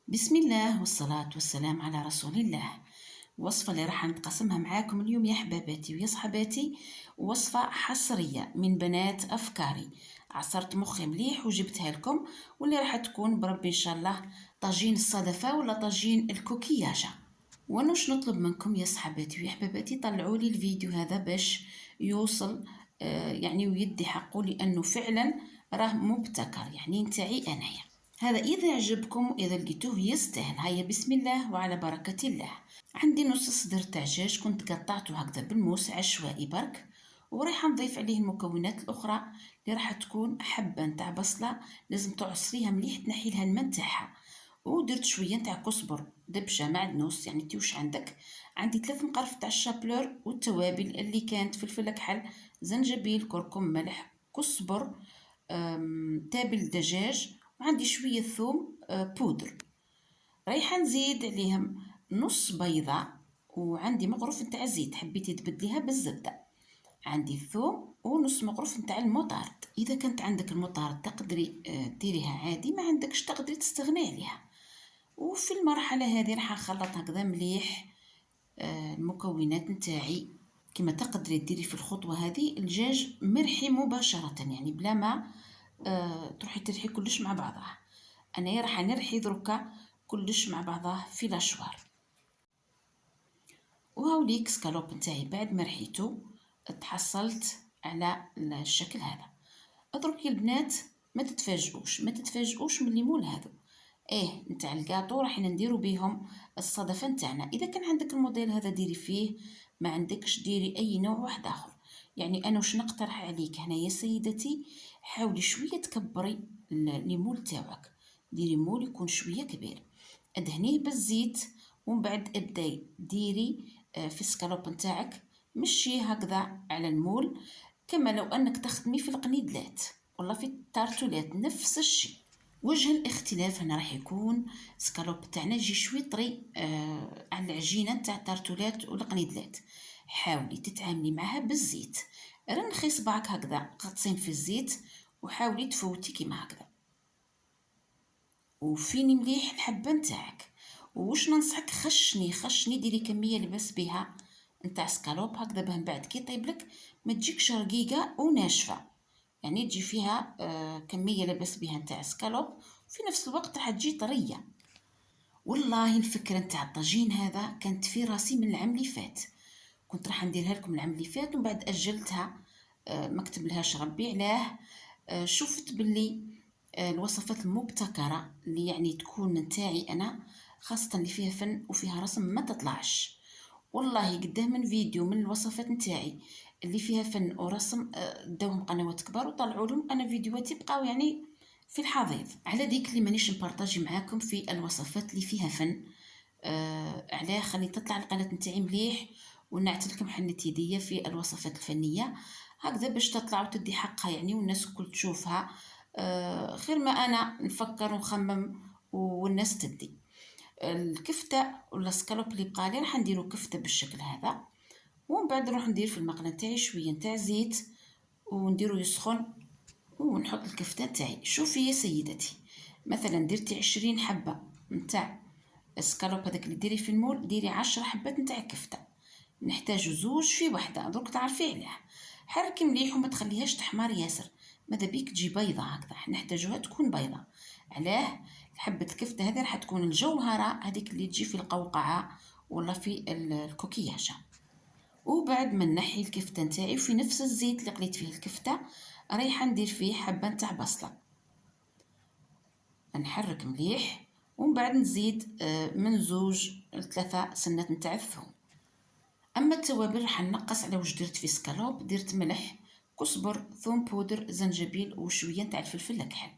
بسم الله والصلاة والسلام على رسول الله. الوصفة اللي راح نتقسمها معاكم اليوم يا حباباتي ويا صحباتي وصفة حصرية من بنات أفكاري. عصرت مخي مليح وجبتها لكم، واللي راح تكون بربي إن شاء الله طاجين الصدفة ولا طاجين الكوكياشة. وانا وش نطلب منكم يا صحباتي ويا حباباتي؟ طلعوا لي الفيديو هذا باش يوصل يعني ويدي حقه، لأنه فعلا راه مبتكر يعني نتاعي أنايا. هذا إذا عجبكم وإذا لقيتوه يستاهل. هيا بسم الله وعلى بركة الله. عندي نص صدر تاع دجاج كنت قطعته هكذا بالموس عشوائي برك، وراح نضيف عليه المكونات الأخرى اللي راح تكون حبة نتاع بصلة لازم تعصريها مليح تنحي لها الماء نتاعها، ودرت شوية نتاع كزبر دبشة معدنوس يعني تيوش عندك. عندي 3 مقارف تاع الشابلور والتوابل اللي كانت فلفل كحل زنجبيل كركم ملح كزبر تابل دجاج، وعندي شوية ثوم بودر. رايحة نزيد عليهم نص بيضة، وعندي مغرف نتاع الزيت حبيتي تبدليها بالزبدة. عندي الثوم ونص مغرف نتاع المطارد، اذا كانت عندك المطارد تقدري ديريها عادي، ما عندكش تقدري تستغني عليها. وفي المرحلة هذه راح نخلط هكذا مليح المكونات نتاعي. كما تقدري ديري في الخطوة هذه الدجاج مرحي مباشرة يعني بلا ما تروحي ترحي كلش مع بعضها. انا راح نرحي دركا كلش مع بعضه في لاشوار. وهاوليك سكالوب نتاعي بعد ما رحيته تحصلت على الشكل هذا. اتركي البنات ما تتفاجئوش من الليمون هذا نتاع الكاطو راح نديرو بيهم الصدفه نتاعنا. اذا كان عندك الموديل هذا ديري فيه، ما عندكش ديري اي نوع واحد اخر. يعني انا وش نقترح عليك هنا يا سيدتي، حاولي شويه تكبري الليمون تاعك، ديري مول يكون شويه كبير، ادهنيه بالزيت، ومن بعد ابداي ديري في السكالوب نتاعك مشي هكذا على المول، كما لو انك تخدمي في القنيدلات ولا في التارتولات نفس الشيء. وجه الاختلاف هنا راح يكون سكالوب تاعنا يجي شوي طري على العجينه نتاع التارتولات والقنيدلات. حاولي تتعاملي معها بالزيت، رنخي صباعك هكذا غطسين في الزيت وحاولي تفوتي كيما هكذا، وفيني مليح الحبه نتاعك. وش ننصحك، خشني ديري كميه لبس بها نتاع سكالوب هكذا باه من بعد كي طيبلك ما تجيكش رقيقه وناشفه، يعني تجي فيها كميه لبس بها نتاع سكالوب وفي نفس الوقت راح تجي طريه. والله الفكره نتاع الطاجين هذا كانت في راسي من العام اللي فات، كنت راح نديرها لكم العام اللي فات ومن بعد اجلتها، ما كتبلهاش ربي علاه. شفت باللي الوصفات المبتكرة اللي يعني تكون نتاعي أنا، خاصة اللي فيها فن وفيها رسم ما تطلعش. والله قدام من فيديو من الوصفات نتاعي اللي فيها فن ورسم داوهم قنوات كبار وطلعوا لهم، أنا فيديوهاتي بقاو يعني في الحضيض. على ديك اللي مانيش نبارطاجي معاكم في الوصفات اللي فيها فن، علاه خلي تطلع القناة نتاعي مليح ونعتلكم حنة يديا في الوصفات الفنية هكذا باش تطلع وتدي حقها يعني والناس الكل تشوفها. خير ما انا نفكر ونخمم والناس تدي. الكفته ولا سكالوب اللي بقالي راح نديرو كفته بالشكل هذا، ومن بعد نروح ندير في المقله تاعي شويه نتاع زيت ونديرو يسخن ونحط الكفته تاعي. شوفي يا سيدتي، مثلا درتي 20 حبه نتاع السكالوب هذاك اللي ديري في المول، ديري 10 حبات نتاع الكفته، نحتاجو زوج في وحده درك تعرفي عليه. حركي مليح وما تخليهاش تحمر ياسر، ماذا بيك تجي بيضة هكذا، نحتاجوها تكون بيضة. علاه حبة الكفتة هذه راح تكون الجوهرة هذيك اللي تجي في القوقعة ولا في الكوكياشة. وبعد ما نحي الكفتة نتاعي وفي نفس الزيت اللي قليت فيه الكفتة رايحة ندير فيه حبة نتاع بصلة، نحرك مليح ومن بعد نزيد من 2 ل 3 سنات نتاع الثوم. اما التوابل راح نقص على واش درت في سكالوب، درت ملح كزبر ثوم بودر زنجبيل وشويه نتاع الفلفل الكحل.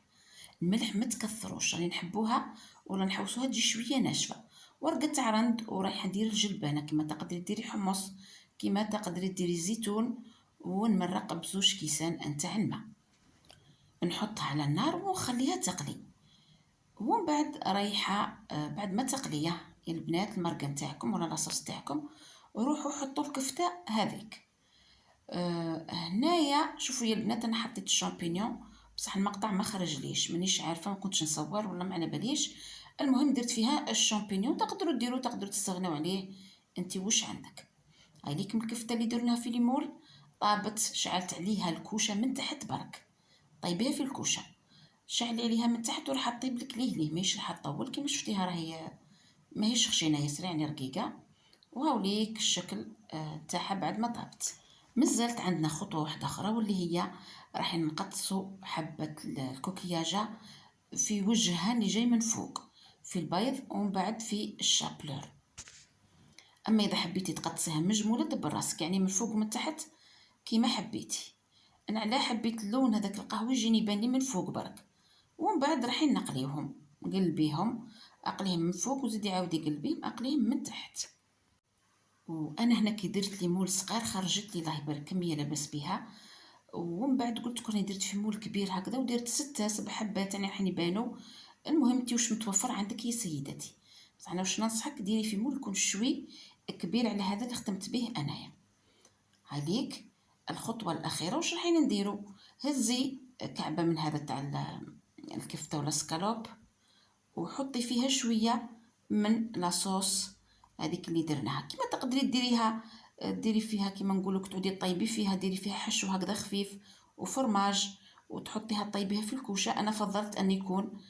الملح ما تكثروش راني نحبوها ولا نحوسوها تجي شويه ناشفه. ورقه عرند ورايحه ندير الجلبانه، كما تقدري ديري حمص كما تقدري ديري زيتون، ونمرق بزوج كيسان نتاع الماء، نحطها على النار ونخليها تقلي. ومن بعد رايحه بعد ما تقليه يا البنات المرقه نتاعكم ولا لاصوص تاعكم، روحوا حطوا الكفته هذيك. هنايا شوفوا يا البنات انا حطيت الشامبينيون بصح المقطع ما خرج ليش، مانيش عارفه ما كنتش نصور ولا ما على باليش. المهم درت فيها الشامبينيون، تقدروا ديروا تقدروا تستغنوا عليه انت واش عندك. هاي ليكم الكفته اللي درناها في ليمول، طابت، شعلت عليها الكوشه من تحت برك، طيبيها في الكوشه، شعلي عليها من تحت وراح طيب لك ليه ماهيش راح تطول كيما شفتيها، راهي ماهيش خشينه ياسر يعني رقيقه. وهاوليك الشكل تاعها بعد ما طابت. مازالت عندنا خطوه واحده اخرى واللي هي راح نقصوا حبه الكوكياجه في وجهها اللي جاي من فوق في البيض ومن بعد في الشابلور. اما اذا حبيتي تقطعيها مجموله دبر راسك يعني من فوق ومن تحت كيما حبيتي. انا علاه حبيت اللون هذاك القهوي يجيني يبان لي من فوق برك، ومن بعد راح نقليهم، قلبيهم، اقليهم من فوق وزيدي عاودي قلبيهم اقليهم من تحت. وانا هنا كي درت لي مول صغار خرجت لي الله يبارك كميه لاباس بها. ومن بعد قلت كوني درت في مول كبير هكذا ودرت 6 7 حبات يعني راح يبانوا. المهم انت واش متوفر عندك يا سيدتي، بصح انا واش ننصحك ديري في مول يكون شوي كبير على هذا اللي خدمت به انايا. هذيك الخطوه الاخيره واش رايحين نديرو، هزي كعبه من هذا تاع الكفته ولا سكالوب وحطي فيها شويه من لاصوص هذيك اللي درناها، كيما تقدري ديريها ديري فيها كيما نقولوا تعودي طيبي فيها، ديري فيها حشو هكذا خفيف وفرماج وتحطيها طيبيها في الكوشه. انا فضلت ان يكون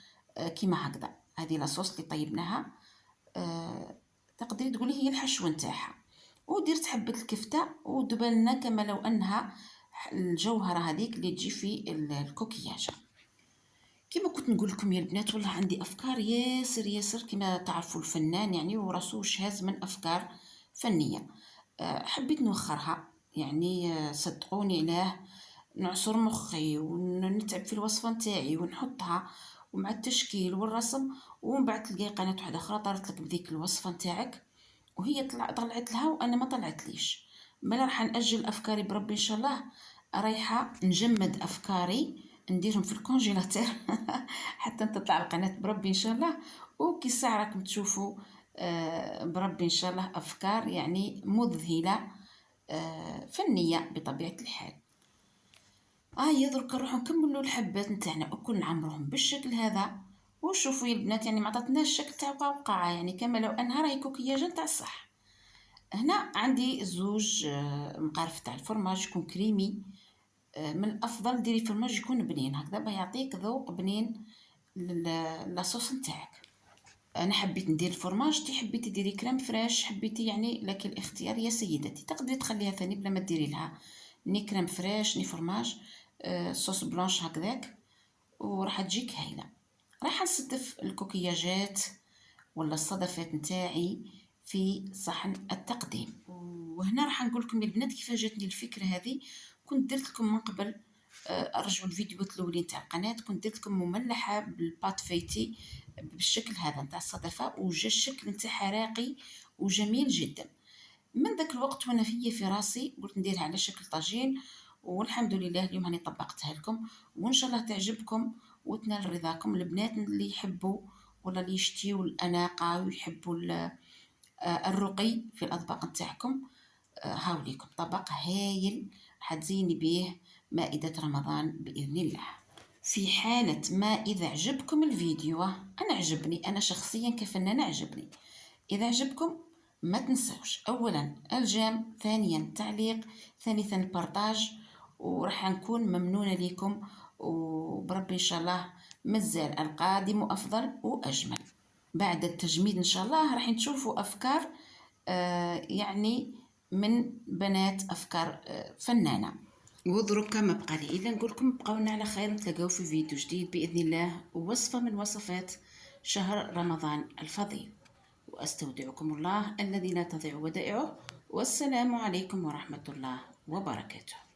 كيما هكذا، هذه لاصوص اللي طيبناها تقدري تقولي هي الحشو نتاعها. ودرت حبه الكفته ودبلنا كما لو انها الجوهره هذيك اللي تجي في الكوكياجه. كما كنت نقول لكم يا البنات والله عندي افكار ياسر ياسر، كما تعرفوا الفنان يعني وراسو شاز من افكار فنيه. حبيت نوخرها يعني صدقوني علاه نعصر مخي ونتعب في الوصفه نتاعي ونحطها ومع التشكيل والرسم، ومن بعد تلقاي قناه واحده اخرى طارت لك بذيك الوصفه نتاعك وهي طلعت لها وانا ما طلعتليش. مالا راح ناجل افكاري بربي ان شاء الله، رايحه نجمد افكاري نديرهم في الكونجيلاتور حتى تطلع القناه بربي ان شاء الله. وكي الساعه راكم تشوفوا بربي ان شاء الله افكار يعني مذهله فنيه بطبيعه الحال. هيا درك نروحو نكملو الحبات نتاعنا وكل نعمروهم بالشكل هذا. وشوفوا يا البنات يعني ما عطاتناش الشكل تاع قوقعه يعني كما لو انها راهي كوكياجه نتاع الصح. هنا عندي زوج مقارف تاع الفرماج يكون كريمي. من الافضل ديري فرماج يكون بنين هكذا باه يعطيك ذوق بنين لاصوص نتاعك. انا حبيت ندير الفرماج، تي حبيتي ديري كريم فريش حبيتي يعني لك الاختيار يا سيدتي، تقدري تخليها ثاني بلا ما ديري لها ني كريم فريش ني فرماج صوص بلانش هكذاك وراح تجيك هايله. راح نصدف الكوكياجات ولا الصدفات نتاعي في صحن التقديم. وهنا راح نقول لكم يا البنات كيف جاتني الفكره هذه. كنت درت لكم من قبل ارجعوا الفيديوهات الاولين تاع القناه، كنت درت لكم مملحه بالبات فيتي بالشكل هذا نتاع الصدفه وجا الشكل نتاعها راقي وجميل جدا. من ذاك الوقت وانا في راسي قلت نديرها على شكل طاجين، والحمد لله اليوم هاني طبقتها لكم وان شاء الله تعجبكم وتنال رضاكم. البنات اللي يحبوا ولا اللي يشتيوا الاناقه ويحبوا الرقي في الاطباق نتاعكم هاوليكم طبق هايل حتزيني بيه مائدة رمضان بإذن الله. في حالة ما إذا عجبكم الفيديو، أنا عجبني أنا شخصيا كفنانة عجبني، إذا عجبكم ما تنسوش أولا الجيم، ثانيا تعليق، ثالثا البارتاج، وراح نكون ممنونة لكم وبربي إن شاء الله مازال القادم أفضل وأجمل. بعد التجميد إن شاء الله راح تشوفوا أفكار يعني من بنات أفكار فنانة. ودركا ما بقى لي الا نقول لكم بقاونا على خير، نتلاقاو في فيديو جديد باذن الله ووصفه من وصفات شهر رمضان الفضيل. واستودعكم الله الذي لا تضيع ودائعه، والسلام عليكم ورحمه الله وبركاته.